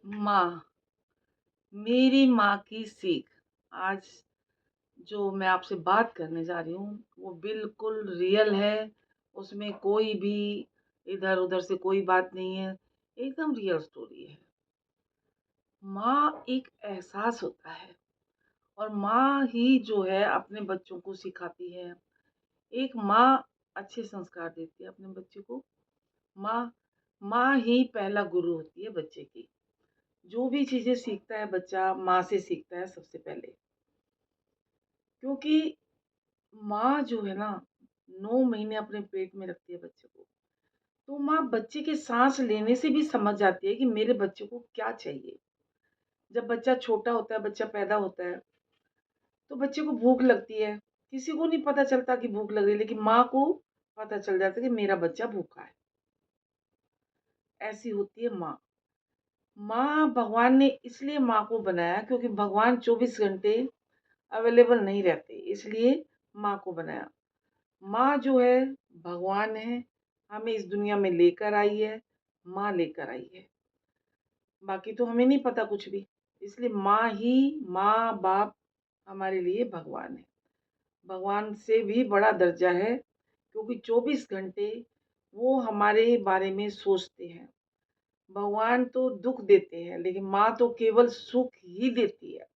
माँ, मेरी माँ की सीख आज जो मैं आपसे बात करने जा रही हूँ, वो बिल्कुल रियल है। उसमें कोई भी इधर-उधर से कोई बात नहीं है, एकदम रियल स्टोरी है। माँ एक एहसास होता है और माँ ही जो है अपने बच्चों को सिखाती है। एक माँ अच्छे संस्कार देती है अपने बच्चे को। माँ माँ ही पहला गुरु होती है बच्चे की। जो भी चीज़ें सीखता है बच्चा, माँ से सीखता है सबसे पहले। क्योंकि माँ जो है ना 9 महीने अपने पेट में रखती है बच्चे को। तो माँ बच्चे के साँस लेने से भी समझ जाती है कि मेरे बच्चे को क्या चाहिए। जब बच्चा छोटा होता है, बच्चा पैदा होता है, तो बच्चे को भूख लगती है। किसी को नहीं पता चलता कि भूख लग रही है, लेकिन माँ को पता चल जाता है कि मेरा बच्चा भूखा है। ऐसी होती है माँ। माँ भगवान ने इसलिए माँ को बनाया क्योंकि भगवान 24 घंटे अवेलेबल नहीं रहते, इसलिए माँ को बनाया। माँ जो है भगवान है, हमें इस दुनिया में लेकर आई है, माँ लेकर आई है। बाकी तो हमें नहीं पता कुछ भी। इसलिए माँ-बाप हमारे लिए भगवान है। भगवान से भी बड़ा दर्जा है क्योंकि 24 घंटे वो हमारे बारे में सोचते हैं। भगवान तो दुःख देते हैं, लेकिन माँ तो केवल सुख ही देती है।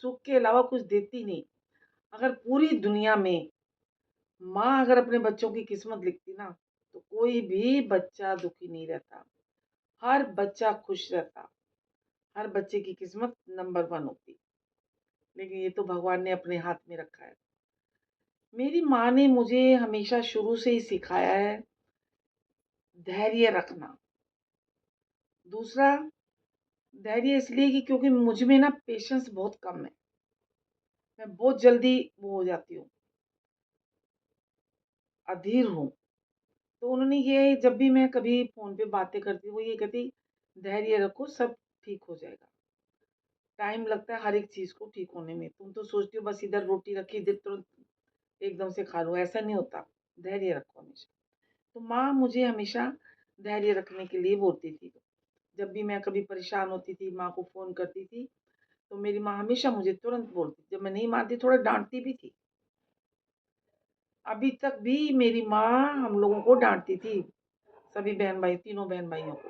सुख के अलावा कुछ देती नहीं। अगर पूरी दुनिया में माँ अगर अपने बच्चों की किस्मत लिखती ना, तो कोई भी बच्चा दुखी नहीं रहता, हर बच्चा खुश रहता, हर बच्चे की किस्मत नंबर 1 होती। लेकिन ये तो भगवान ने अपने हाथ में रखा है। मेरी माँ ने मुझे हमेशा शुरू से ही सिखाया है धैर्य रखना। दूसरा, धैर्य इसलिए कि क्योंकि मुझ में ना पेशेंस बहुत कम है। मैं बहुत जल्दी वो हो जाती हूँ, अधीर हूँ। तो उन्होंने ये जब भी मैं कभी फ़ोन पे बातें करती हूँ, वो ये कहती, "धैर्य रखो, सब ठीक हो जाएगा।" टाइम लगता है हर एक चीज़ को ठीक होने में। तुम तो सोचती हो बस इधर रोटी रखी, इधर तुरंत एकदम से खा लो, ऐसा नहीं होता। धैर्य रखो हमेशा। तो माँ मुझे हमेशा धैर्य रखने के लिए बोलती थी। जब भी मैं कभी परेशान होती थी, माँ को फ़ोन करती थी, तो मेरी माँ हमेशा मुझे तुरंत बोलती। जब मैं नहीं मानती, थोड़ा डाँटती भी थी। अभी तक भी मेरी माँ हम लोगों को डाँटती थी, सभी बहन-भाई, तीनों बहन-भाइयों को।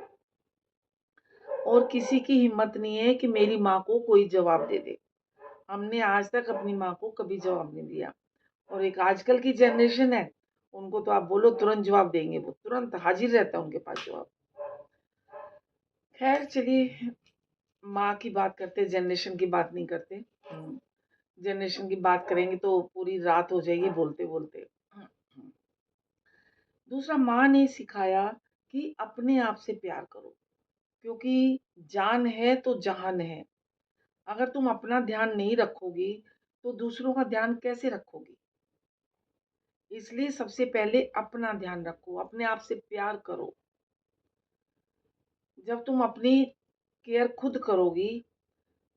और किसी की हिम्मत नहीं है कि मेरी माँ को कोई जवाब दे दे। हमने आज तक अपनी माँ को कभी जवाब नहीं दिया। और एक आजकल की जनरेशन है, उनको तो आप बोलो तुरंत जवाब देंगे वो, तुरंत हाज़िर रहता है उनके पास जवाब। ख़ैर चलिए, माँ की बात करते हैं, जनरेशन की बात नहीं करते। जनरेशन की बात करेंगे तो पूरी रात हो जाएगी बोलते-बोलते। दूसरा, माँ ने सिखाया कि अपने आप से प्यार करो, क्योंकि जान है तो जहान है। अगर तुम अपना ध्यान नहीं रखोगी, तो दूसरों का ध्यान कैसे रखोगी? इसलिए सबसे पहले अपना ध्यान रखो, अपने आप से प्यार करो। जब तुम अपनी केयर खुद करोगी,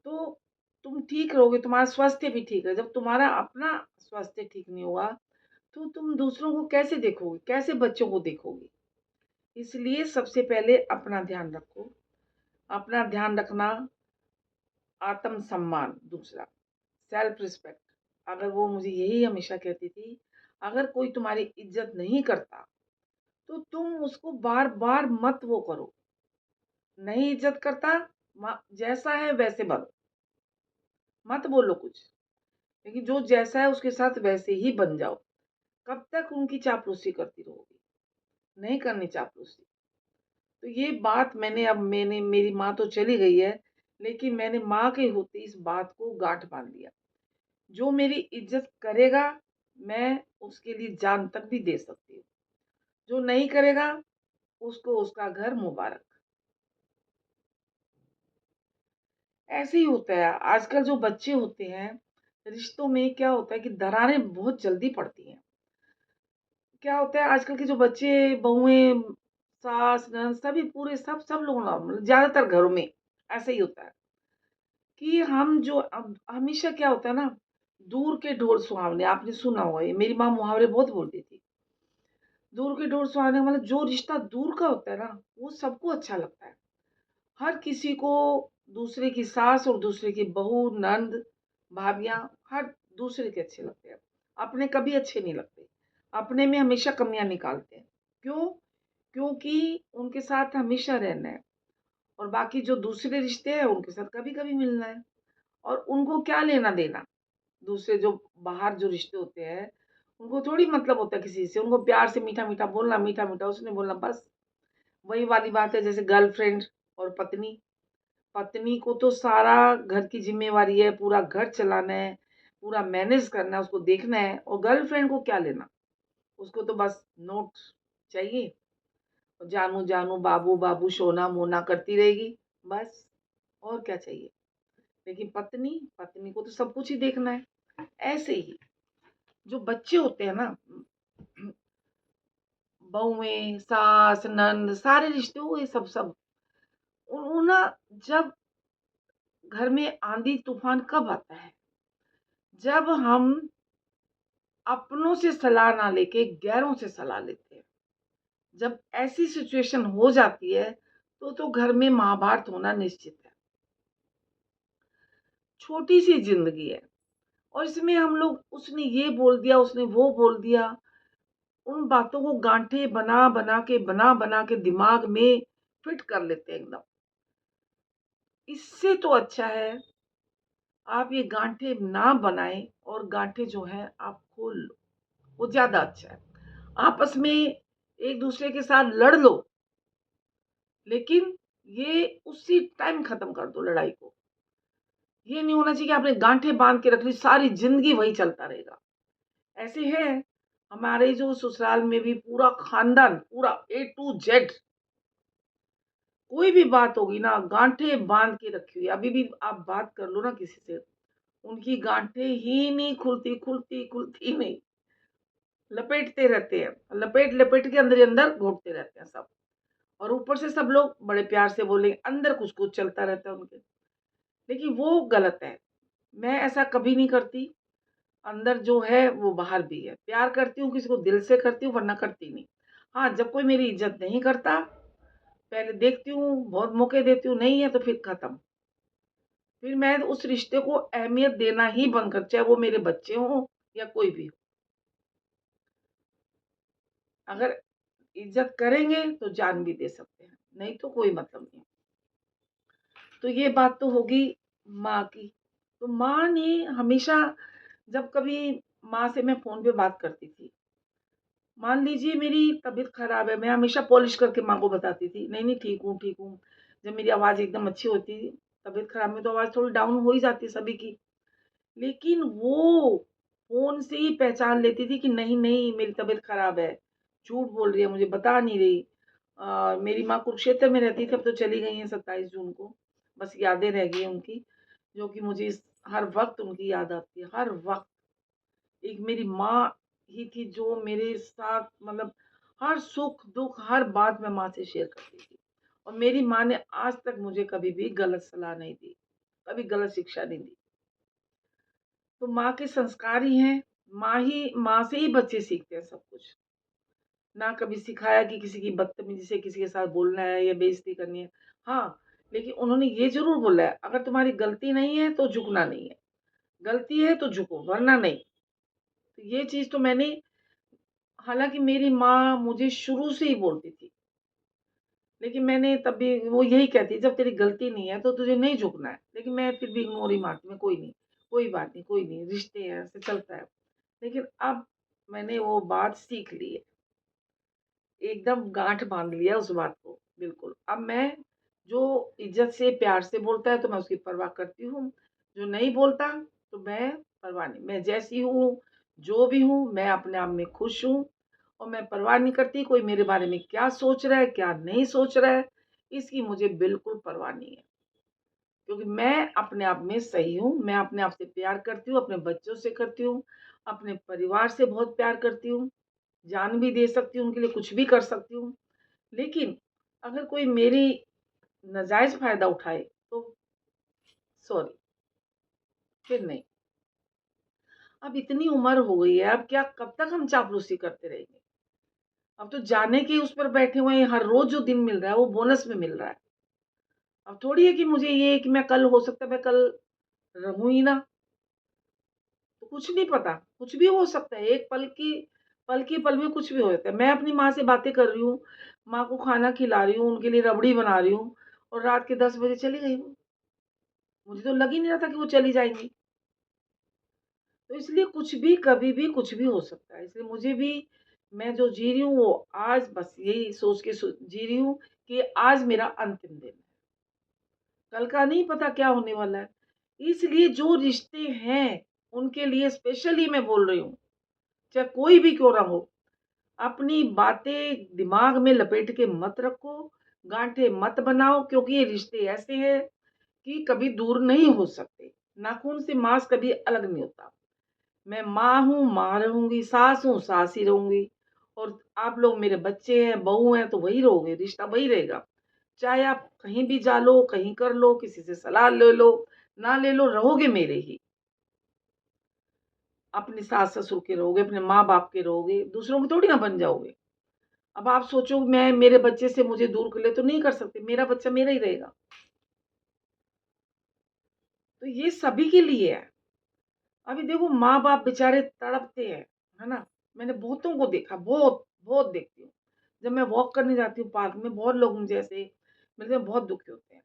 तो तुम ठीक रहोगे, तुम्हारा स्वास्थ्य भी ठीक है। जब तुम्हारा अपना स्वास्थ्य ठीक नहीं हुआ, तो तुम दूसरों को कैसे देखोगे? कैसे बच्चों को देखोगे? इसलिए सबसे पहले अपना ध्यान रखो। अपना ध्यान रखना, आत्म-सम्मान दूसरा, सेल्फ रिस्पेक्ट। अगर वो मुझे यही हमेशा कहती थी, अगर कोई तुम्हारी इज़्ज़त नहीं करता, तो तुम उसको बार-बार मत वो करो। नहीं इज़्ज़त करता, जैसा है वैसे बनो, मत बोलो कुछ। लेकिन जो जैसा है उसके साथ वैसे ही बन जाओ। कब तक उनकी चापलूसी करती रहोगी? नहीं करनी चापलूसी। तो ये बात मैंने मेरी माँ तो चली गई है, लेकिन मैंने माँ के होते इस बात को गाँठ बाँध लिया। जो मेरी इज़्ज़त करेगा, मैं उसके लिए जान तक भी दे सकती हूँ। जो नहीं करेगा, उसको उसका घर मुबारक। ऐसे ही होता है, आजकल जो बच्चे होते हैं, रिश्तों में क्या होता है कि दरारें बहुत जल्दी पड़ती हैं। क्या होता है आजकल के जो बच्चे, बहुएँ, सास, ननद सभी पूरे सब लोग ना मतलब ज़्यादातर घरों में ऐसा ही होता है कि हम जो अब हमेशा क्या होता है ना, दूर के ढोल सुहावने, आपने सुना होगा ये, मेरी माँ मुहावरे बहुत बोलती थी। दूर के ढोल सुहावने मतलब जो रिश्ता दूर का होता है ना, वो सबको अच्छा लगता है। हर किसी को दूसरे की सास और दूसरे की बहू, नंद, भाभियाँ हर दूसरे के अच्छे लगते हैं। अपने कभी अच्छे नहीं लगते। अपने में हमेशा कमियाँ निकालते हैं। क्यों? क्योंकि उनके साथ हमेशा रहना है और बाकी जो दूसरे रिश्ते हैं उनके साथ कभी-कभी मिलना है और उनको क्या लेना-देना? दूसरे जो बाहर जो रिश्ते होते हैं, उनको थोड़ी मतलब होता है किसी से। उनको प्यार से मीठा-मीठा बोलना, मीठा-मीठा उसने बोलना बस। वही वाली बात है जैसे गर्लफ्रेंड और पत्नी। पत्नी को तो सारा घर की ज़िम्मेवारी है, पूरा घर चलाना है, पूरा मैनेज करना है, उसको देखना है और गर्लफ्रेंड को क्या लेना? उसको तो बस नोट चाहिए और जानू, जानू, बाबू, बाबू, सोना, मोना करती रहेगी, बस और क्या चाहिए? लेकिन पत्नी, पत्नी को तो सब कुछ ही देखना है। ऐसे ही जो बच्चे होते हैं ना, बहुएँ, सास, ननद सारे रिश्ते हुए सब वो ना जब घर में आंधी-तूफ़ान कब आता है? जब हम अपनों से सलाह ना लेके गैरों से सलाह लेते हैं। जब ऐसी सिचुएशन हो जाती है, तो घर में महाभारत होना निश्चित है। छोटी-सी ज़िंदगी है और इसमें हम लोग उसने ये बोल दिया, उसने वो बोल दिया, उन बातों को गाँठें बना-बना के दिमाग में फिट कर लेते हैं एकदम। इससे तो अच्छा है आप ये गाँठें ना बनाएँ और गाँठें जो हैं आप खोल लो, वो ज़्यादा अच्छा है। आपस में एक-दूसरे के साथ लड़ लो, लेकिन ये उसी टाइम खत्म कर दो लड़ाई को। ये नहीं होना चाहिए कि आपने गांठें बांध के रख ली, सारी जिंदगी वही चलता रहेगा। ऐसे है हमारे जो ससुराल में भी पूरा खानदान, पूरा ए टू जेड, कोई भी बात होगी ना गांठें बांध के रखी हुई। अभी भी आप बात कर लो ना किसी से, उनकी गांठें ही नहीं खुलती नहीं, लपेटते रहते हैं, लपेट लपेट के अंदर ही अंदर घोटते रहते हैं सब। और ऊपर से सब लोग बड़े प्यार से बोलेंगे, अंदर कुछ कुछ चलता रहता है उनके। लेकिन वो गलत है, मैं ऐसा कभी नहीं करती। अंदर जो है वो बाहर भी है। प्यार करती हूँ किसी को दिल से करती हूँ वरना करती नहीं। हाँ, जब कोई मेरी इज़्ज़त नहीं करता, पहले देखती हूँ, बहुत मौके देती हूँ, नहीं है तो फिर खत्म। फिर मैं उस रिश्ते को अहमियत देना ही बंद कर, चाहे वो मेरे बच्चे हों या कोई भी हो। अगर इज़्ज़त करेंगे तो जान भी दे सकते हैं, नहीं तो कोई मतलब नहीं। तो ये बात तो होगी माँ की। तो माँ ने हमेशा जब कभी माँ से मैं फ़ोन पे बात करती थी, मान लीजिए मेरी तबीयत ख़राब है, मैं हमेशा पॉलिश करके माँ को बताती थी, नहीं ठीक हूँ, ठीक हूँ। जब मेरी आवाज़ एकदम अच्छी होती, तबीयत ख़राब में तो आवाज़ थोड़ी डाउन हो ही जाती है सभी की। लेकिन वो फ़ोन से ही पहचान लेती थी कि नहीं, मेरी तबीयत ख़राब है, झूठ बोल रही है, मुझे बता नहीं रही। मेरी माँ कुरुक्षेत्र में रहती थी, अब तो चली गई हैं 27 जून को, बस यादें रह गई हैं उनकी, जो कि मुझे हर वक़्त उनकी याद आती है, हर वक़्त। एक मेरी माँ ही थी जो मेरे साथ मतलब हर सुख-दुःख, हर बात मैं माँ से शेयर करती थी। और मेरी माँ ने आज तक मुझे कभी भी गलत सलाह नहीं दी, कभी गलत शिक्षा नहीं दी। तो माँ के संस्कार ही हैं, माँ से ही बच्चे सीखते हैं सब कुछ। ना कभी सिखाया कि किसी की बदतमीज़ी से किसी के साथ बोलना है या बेइज़्ज़ती करनी है। हाँ, लेकिन उन्होंने ये ज़रूर बोला है, अगर तुम्हारी गलती नहीं है तो झुकना नहीं है, गलती है तो झुको वरना नहीं। तो ये चीज़ तो मैंने, हालाँकि मेरी माँ मुझे शुरू से ही बोलती थी, लेकिन मैंने तब भी वो यही कहती जब तेरी गलती नहीं है तो तुझे नहीं झुकना है। लेकिन मैं फिर भी इग्नोर ही मारती मैं कोई नहीं, कोई बात नहीं, कोई नहीं, रिश्ते हैं ऐसे चलता है। लेकिन अब मैंने वो बात सीख ली है, एकदम गाँठ बाँध लिया उस बात को, बिल्कुल। अब मैं जो इज़्ज़त से, प्यार से बोलता है तो मैं उसकी परवाह करती हूँ, जो नहीं बोलता तो मैं परवाह नहीं। मैं जैसी हूँ, जो भी हूँ, मैं अपने आप में खुश हूँ और मैं परवाह नहीं करती कोई मेरे बारे में क्या सोच रहा है, क्या नहीं सोच रहा है, इसकी मुझे बिल्कुल परवाह नहीं है। क्योंकि मैं अपने आप में सही हूँ, मैं अपने आप से प्यार करती हूँ, अपने बच्चों से करती हूँ, अपने परिवार से बहुत प्यार करती हूँ, जान भी दे सकती हूँ, उनके लिए कुछ भी कर सकती हूँ। लेकिन अगर कोई मेरी नाजायज़ फ़ायदा उठाए तो सॉरी, फिर नहीं। अब इतनी उम्र हो गई है, अब क्या कब तक हम चापलूसी करते रहेंगे? अब तो जाने के उस पर बैठे हुए हैं, हर रोज़ जो दिन मिल रहा है वो बोनस में मिल रहा है। अब थोड़ी है कि मुझे ये कि मैं कल, हो सकता है मैं कल रहूँ ही ना, तो कुछ नहीं पता, कुछ भी हो सकता है। एक पल में कुछ भी हो जाता है। मैं अपनी माँ से बातें कर रही हूँ, माँ को खाना खिला रही हूँ, उनके लिए रबड़ी बना रही हूँ और रात के 10 बजे चली गई वो। मुझे तो लग ही नहीं रहा था कि वो चली जाएँगी। तो इसलिए कुछ भी, कभी भी कुछ भी हो सकता है। इसलिए मुझे भी, मैं जो जी रही हूँ वो आज बस यही सोच के जी रही हूँ कि आज मेरा अंतिम दिन है। कल का नहीं पता क्या होने वाला है। इसलिए जो रिश्ते हैं, उनके लिए स्पेशली मैं बोल रही हूँ, चाहे कोई भी क्यों ना हो, अपनी बातें दिमाग में लपेट के मत रखो, गाँठें मत बनाओ, क्योंकि ये रिश्ते ऐसे हैं कि कभी दूर नहीं हो सकते। नाखून से मांस कभी अलग नहीं होता। मैं माँ हूँ, माँ रहूँगी, सास हूँ, सास ही रहूँगी और आप लोग मेरे बच्चे हैं, बहू हैं तो वही रहोगे, रिश्ता वही रहेगा। चाहे आप कहीं भी जा लो, कहीं कर लो, किसी से सलाह ले लो, ना ले लो, रहोगे मेरे ही। अपने सास-ससुर के रहोगे, अपने माँ-बाप के रहोगे, दूसरों के थोड़ी ना बन जाओगे। अब आप सोचो मैं मेरे बच्चे से मुझे दूर कर ले तो नहीं कर सकते, मेरा बच्चा मेरा ही रहेगा। तो ये सभी के लिए है। अभी देखो माँ-बाप बेचारे तड़पते हैं, है ना? मैंने बहुतों को देखा, बहुत, बहुत देखती हूँ। जब मैं वॉक करने जाती हूँ पार्क में, बहुत लोग मुझे ऐसे मिलते हैं, बहुत दुखी होते हैं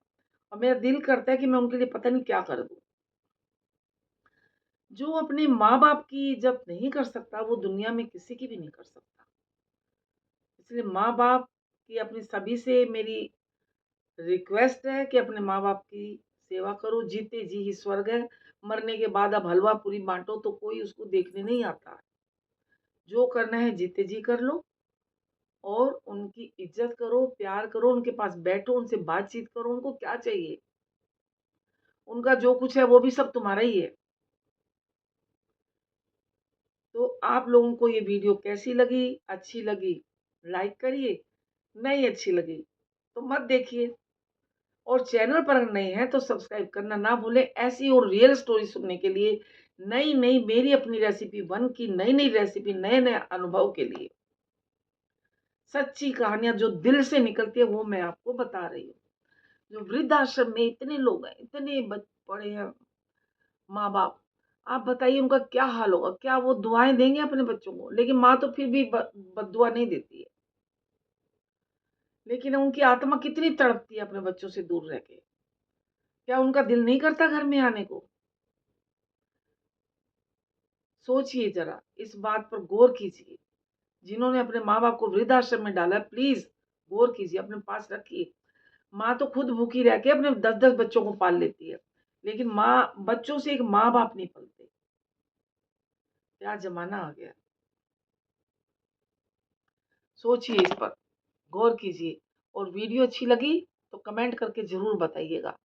और मेरा दिल करता है कि मैं उनके लिए पता नहीं क्या कर दूँ। जो अपने माँ-बाप की इज़्ज़त नहीं कर सकता, वो दुनिया में किसी की भी नहीं कर सकता। इसलिए माँ-बाप की अपनी सभी से मेरी रिक्वेस्ट है कि अपने माँ-बाप की सेवा करो, जीते जी ही स्वर्ग है, मरने के बाद अब हलवा-पूरी बाँटो तो कोई उसको देखने नहीं आता है। जो करना है जीते जी कर लो और उनकी इज़्ज़त करो, प्यार करो, उनके पास बैठो, उनसे बातचीत करो, उनको क्या चाहिए? उनका जो कुछ है वो भी सब तुम्हारा ही है। तो आप लोगों को ये वीडियो कैसी लगी? अच्छी लगी, लाइक करिए, नहीं अच्छी लगी तो मत देखिए और चैनल पर अगर नए हैं तो सब्सक्राइब करना ना भूलें। ऐसी और रियल स्टोरी सुनने के लिए, नई-नई मेरी अपनी रेसिपी 1 की नई-नई रेसिपी, नए-नए अनुभव के लिए, सच्ची कहानियाँ जो दिल से निकलती है वो मैं आपको बता रही हूँ। जो वृद्धाश्रम में इतने लोग हैं, इतने पड़े हैं माँ-बाप, आप बताइए उनका क्या हाल होगा? क्या वो दुआएँ देंगे अपने बच्चों को? लेकिन माँ तो फिर भी बददुआ नहीं देती है। लेकिन उनकी आत्मा कितनी तड़पती है अपने बच्चों से दूर रह के। क्या उनका दिल नहीं करता घर में आने को? सोचिए ज़रा, इस बात पर गौर कीजिए। जिन्होंने अपने माँ-बाप को वृद्धाश्रम में डाला है, प्लीज़ गौर कीजिए, अपने पास रखिए। माँ तो खुद भूखी रह के अपने 10-10 बच्चों को पाल लेती है, लेकिन माँ, बच्चों से एक माँ-बाप नहीं पलते। क्या ज़माना आ गया। सोचिए इस पर, गौर कीजिए और वीडियो अच्छी लगी तो कमेंट करके ज़रूर बताइएगा।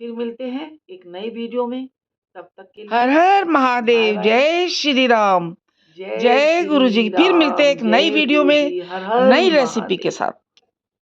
फिर मिलते हैं एक नई वीडियो में, तब तक के लिए हर हर महादेव, बाय-बाय। जय श्री राम, जय गुरु जी। फिर मिलते हैं एक नई वीडियो में, नई रेसिपी के साथ।